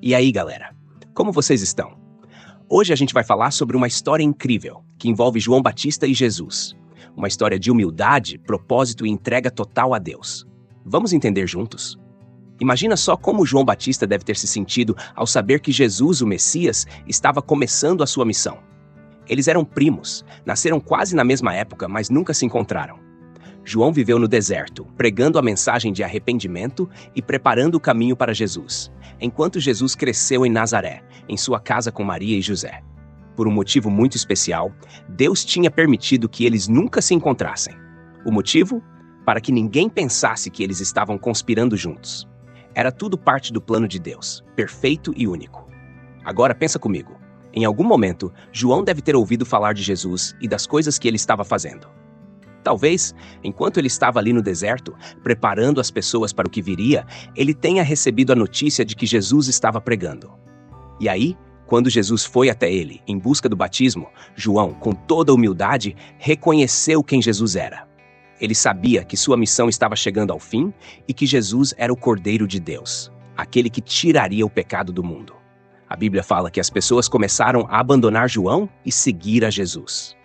E aí, galera? Como vocês estão? Hoje a gente vai falar sobre uma história incrível que envolve João Batista e Jesus. Uma história de humildade, propósito e entrega total a Deus. Vamos entender juntos? Imagina só como João Batista deve ter se sentido ao saber que Jesus, o Messias, estava começando a sua missão. Eles eram primos, nasceram quase na mesma época, mas nunca se encontraram. João viveu no deserto, pregando a mensagem de arrependimento e preparando o caminho para Jesus, enquanto Jesus cresceu em Nazaré, em sua casa com Maria e José. Por um motivo muito especial, Deus tinha permitido que eles nunca se encontrassem. O motivo? Para que ninguém pensasse que eles estavam conspirando juntos. Era tudo parte do plano de Deus, perfeito e único. Agora pensa comigo. Em algum momento, João deve ter ouvido falar de Jesus e das coisas que ele estava fazendo. Talvez, enquanto ele estava ali no deserto, preparando as pessoas para o que viria, ele tenha recebido a notícia de que Jesus estava pregando. E aí, quando Jesus foi até ele, em busca do batismo, João, com toda humildade, reconheceu quem Jesus era. Ele sabia que sua missão estava chegando ao fim e que Jesus era o Cordeiro de Deus, aquele que tiraria o pecado do mundo. A Bíblia fala que as pessoas começaram a abandonar João e seguir a Jesus.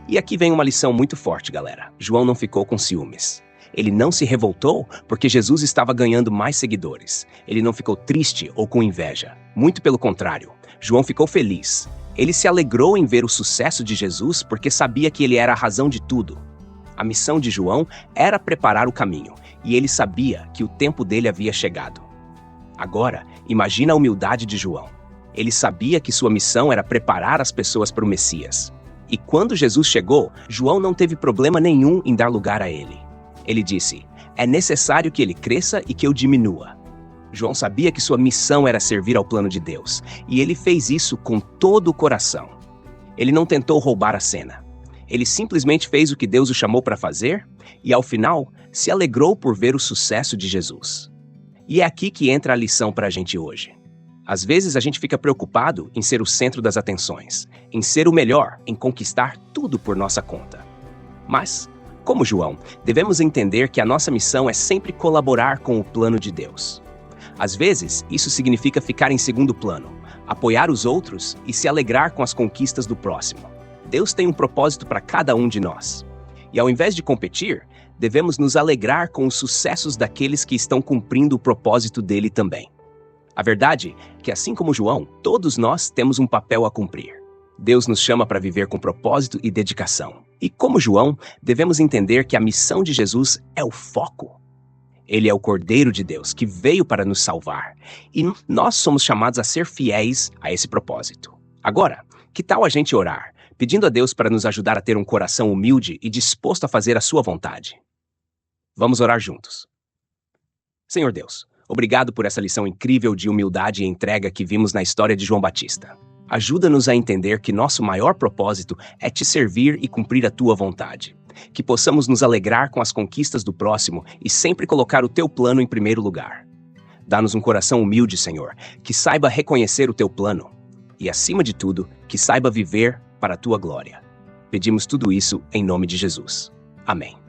E aqui vem uma lição muito forte, galera. João não ficou com ciúmes. Ele não se revoltou porque Jesus estava ganhando mais seguidores. Ele não ficou triste ou com inveja. Muito pelo contrário, João ficou feliz. Ele se alegrou em ver o sucesso de Jesus porque sabia que ele era a razão de tudo. A missão de João era preparar o caminho, e ele sabia que o tempo dele havia chegado. Agora, imagina a humildade de João. Ele sabia que sua missão era preparar as pessoas para o Messias. E quando Jesus chegou, João não teve problema nenhum em dar lugar a ele. Ele disse, é necessário que ele cresça e que eu diminua. João sabia que sua missão era servir ao plano de Deus, e ele fez isso com todo o coração. Ele não tentou roubar a cena. Ele simplesmente fez o que Deus o chamou para fazer, e ao final, se alegrou por ver o sucesso de Jesus. E é aqui que entra a lição para a gente hoje. Às vezes a gente fica preocupado em ser o centro das atenções, em ser o melhor, em conquistar tudo por nossa conta. Mas, como João, devemos entender que a nossa missão é sempre colaborar com o plano de Deus. Às vezes, isso significa ficar em segundo plano, apoiar os outros e se alegrar com as conquistas do próximo. Deus tem um propósito para cada um de nós. E ao invés de competir, devemos nos alegrar com os sucessos daqueles que estão cumprindo o propósito dele também. A verdade é que, assim como João, todos nós temos um papel a cumprir. Deus nos chama para viver com propósito e dedicação. E como João, devemos entender que a missão de Jesus é o foco. Ele é o Cordeiro de Deus que veio para nos salvar. E nós somos chamados a ser fiéis a esse propósito. Agora, que tal a gente orar, pedindo a Deus para nos ajudar a ter um coração humilde e disposto a fazer a sua vontade? Vamos orar juntos. Senhor Deus, obrigado por essa lição incrível de humildade e entrega que vimos na história de João Batista. Ajuda-nos a entender que nosso maior propósito é te servir e cumprir a tua vontade. Que possamos nos alegrar com as conquistas do próximo e sempre colocar o teu plano em primeiro lugar. Dá-nos um coração humilde, Senhor, que saiba reconhecer o teu plano. E, acima de tudo, que saiba viver para a tua glória. Pedimos tudo isso em nome de Jesus. Amém.